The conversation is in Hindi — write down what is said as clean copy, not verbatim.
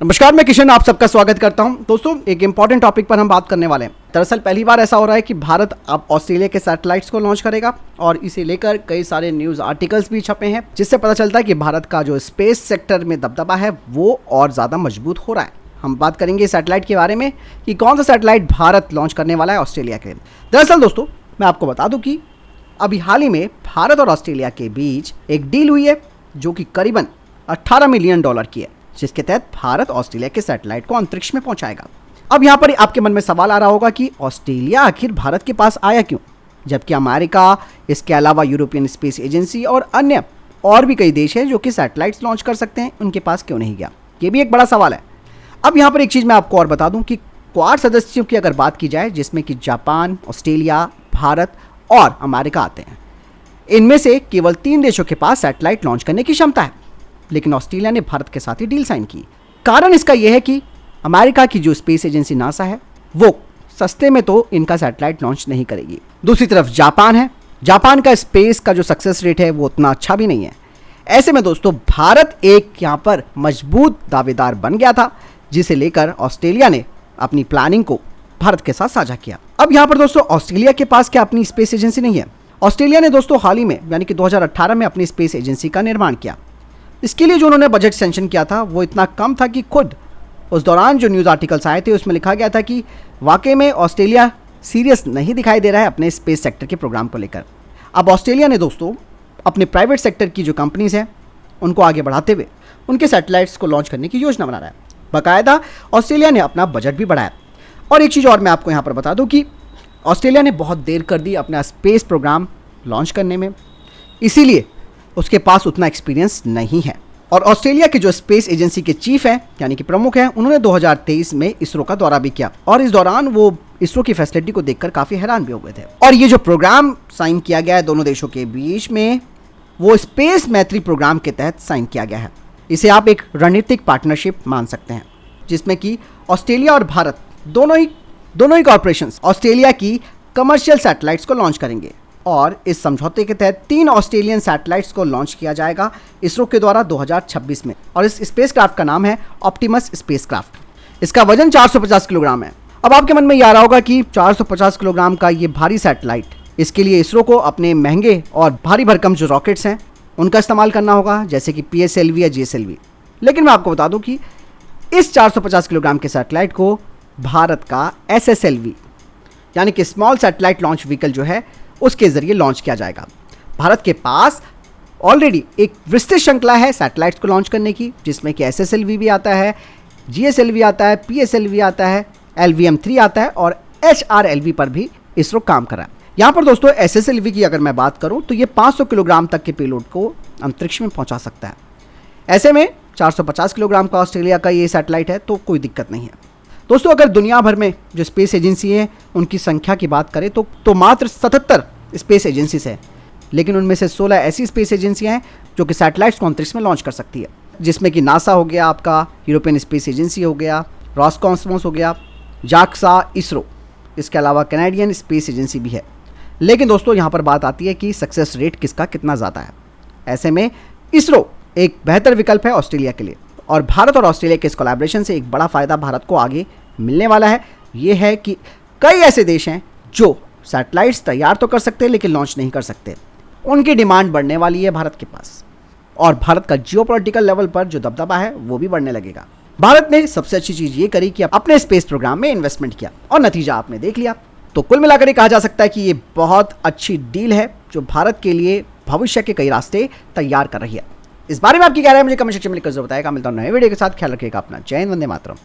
नमस्कार, मैं किशन आप सबका स्वागत करता हूं। दोस्तों, एक इंपॉर्टेंट टॉपिक पर हम बात करने वाले हैं। दरअसल पहली बार ऐसा हो रहा है कि भारत अब ऑस्ट्रेलिया के सैटेलाइट्स को लॉन्च करेगा और इसे लेकर कई सारे न्यूज़ आर्टिकल्स भी छपे हैं, जिससे पता चलता है कि भारत का जो स्पेस सेक्टर में दबदबा है वो और ज़्यादा मजबूत हो रहा है। हम बात करेंगे सैटेलाइट के बारे में कि कौन सा सैटेलाइट भारत लॉन्च करने वाला है ऑस्ट्रेलिया के लिए। दरअसल दोस्तों, मैं आपको बता दूँ कि अभी हाल ही में भारत और ऑस्ट्रेलिया के बीच एक डील हुई है जो कि करीबन $18 मिलियन की है, जिसके तहत भारत ऑस्ट्रेलिया के सैटेलाइट को अंतरिक्ष में पहुंचाएगा। अब यहाँ पर आपके मन में सवाल आ रहा होगा कि ऑस्ट्रेलिया आखिर भारत के पास आया क्यों, जबकि अमेरिका, इसके अलावा यूरोपियन स्पेस एजेंसी और अन्य और भी कई देश हैं जो कि सैटेलाइट्स लॉन्च कर सकते हैं, उनके पास क्यों नहीं गया। ये भी एक बड़ा सवाल है। अब यहाँ पर एक चीज़ मैं आपको और बता दूँ कि क्वाड सदस्यों की अगर बात की जाए, जिसमें कि जापान, ऑस्ट्रेलिया, भारत और अमेरिका आते हैं, इनमें से केवल 3 देशों के पास सैटेलाइट लॉन्च करने की क्षमता है, लेकिन ऑस्ट्रेलिया ने भारत के साथ ही डील साइन की। कारण इसका यह है कि अमेरिका की जो स्पेस एजेंसी नासा है वो सस्ते में तो इनका सैटेलाइट लॉन्च नहीं करेगी। दूसरी तरफ जापान है, जापान का स्पेस का जो सक्सेस रेट है वो उतना अच्छा भी नहीं है। ऐसे में दोस्तों, भारत एक यहाँ पर मजबूत दावेदार बन गया था, जिसे लेकर ऑस्ट्रेलिया ने अपनी प्लानिंग को भारत के साथ साझा किया। अब यहाँ पर दोस्तों, ऑस्ट्रेलिया के पास क्या अपनी स्पेस एजेंसी नहीं है? ऑस्ट्रेलिया ने दोस्तों हाल ही में यानी कि 2018 में अपनी स्पेस एजेंसी का निर्माण किया। इसके लिए जो उन्होंने बजट सेंक्शन किया था वो इतना कम था कि खुद उस दौरान जो न्यूज़ आर्टिकल्स आए थे उसमें लिखा गया था कि वाकई में ऑस्ट्रेलिया सीरियस नहीं दिखाई दे रहा है अपने स्पेस सेक्टर के प्रोग्राम को लेकर। अब ऑस्ट्रेलिया ने दोस्तों अपने प्राइवेट सेक्टर की जो कंपनीज हैं उनको आगे बढ़ाते हुए उनके सैटेलाइट्स को लॉन्च करने की योजना बना रहा है। बाकायदा ऑस्ट्रेलिया ने अपना बजट भी बढ़ाया। और एक चीज़ और मैं आपको यहाँ पर बता दूँ कि ऑस्ट्रेलिया ने बहुत देर कर दी अपना स्पेस प्रोग्राम लॉन्च करने में, इसीलिए उसके पास उतना एक्सपीरियंस नहीं है। और ऑस्ट्रेलिया के जो स्पेस एजेंसी के चीफ हैं यानी कि प्रमुख हैं, उन्होंने 2023 में इसरो का दौरा भी किया और इस दौरान वो इसरो की फैसिलिटी को देखकर काफ़ी हैरान भी हो गए थे। और ये जो प्रोग्राम साइन किया गया है दोनों देशों के बीच में, वो स्पेस मैत्री प्रोग्राम के तहत साइन किया गया है। इसे आप एक रणनीतिक पार्टनरशिप मान सकते हैं, जिसमें कि ऑस्ट्रेलिया और भारत दोनों ही कॉर्पोरेशंस ऑस्ट्रेलिया की कमर्शियल सैटेलाइट्स को लॉन्च करेंगे। और इस समझौते के तहत 3 ऑस्ट्रेलियन सैटेलाइट्स को लॉन्च किया जाएगा इसरो के द्वारा 2026 में। और इस स्पेसक्राफ्ट का नाम है ऑप्टिमस स्पेसक्राफ्ट। इसका वजन 450 किलोग्राम है। अब आपके मन में ये आ रहा होगा कि 450 किलोग्राम का ये भारी सैटेलाइट, इसके लिए इसरो को अपने महंगे और भारी भरकम जो रॉकेट्स हैं उनका इस्तेमाल करना होगा, जैसे कि PSLV या GSLV। लेकिन मैं आपको बता दूँ कि इस 450 किलोग्राम के सैटेलाइट को भारत का SSLV यानी कि स्मॉल सैटेलाइट लॉन्च व्हीकल जो है उसके ज़रिए लॉन्च किया जाएगा। भारत के पास ऑलरेडी एक विस्तृत श्रृंखला है सैटेलाइट्स को लॉन्च करने की, जिसमें कि SSLV भी आता है, GSLV आता है, PSLV आता है, LVM-3 आता है और HRLV पर भी इसरो काम कर रहा है। यहाँ पर दोस्तों SSLV की अगर मैं बात करूँ तो ये 500 किलोग्राम तक के पेलोड को अंतरिक्ष में पहुँचा सकता है। ऐसे में 450 किलोग्राम का ऑस्ट्रेलिया का ये सैटेलाइट है तो कोई दिक्कत नहीं है। दोस्तों, अगर दुनिया भर में जो स्पेस एजेंसी हैं उनकी संख्या की बात करें तो मात्र 77 स्पेस एजेंसीज हैं, लेकिन उनमें से 16 ऐसी स्पेस एजेंसियां हैं जो कि सैटेलाइट्स को अंतरिक्ष में लॉन्च कर सकती है, जिसमें कि नासा हो गया, आपका यूरोपियन स्पेस एजेंसी हो गया, रॉसकॉस्मोस हो गया, जाक्सा, इसरो, इसके अलावा कैनेडियन स्पेस एजेंसी भी है। लेकिन दोस्तों, यहाँ पर बात आती है कि सक्सेस रेट किसका कितना ज़्यादा है। ऐसे में इसरो एक बेहतर विकल्प है ऑस्ट्रेलिया के लिए। और भारत और ऑस्ट्रेलिया के इस कोलैबोरेशन से एक बड़ा फ़ायदा भारत को आगे मिलने वाला है। ये है कि कई ऐसे देश हैं जो सैटेलाइट्स तैयार तो कर सकते हैं लेकिन लॉन्च नहीं कर सकते। उनकी डिमांड बढ़ने वाली है भारत के पास, और भारत का जियोपॉलिटिकल लेवल पर जो दबदबा है वो भी बढ़ने लगेगा। भारत ने सबसे अच्छी चीज़ ये करी कि अपने स्पेस प्रोग्राम में इन्वेस्टमेंट किया और नतीजा आपने देख लिया। तो कुल मिलाकर ये कहा जा सकता है कि ये बहुत अच्छी डील है जो भारत के लिए भविष्य के कई रास्ते तैयार कर रही है। इस बारे में आपकी क्या राय है मुझे कमेंट सेक्शन में लिखकर जरूर बताएगा। मिलता हूं नए वीडियो के साथ। ख्याल रखिएगा अपना। जय हिंद, वंदे मातरम।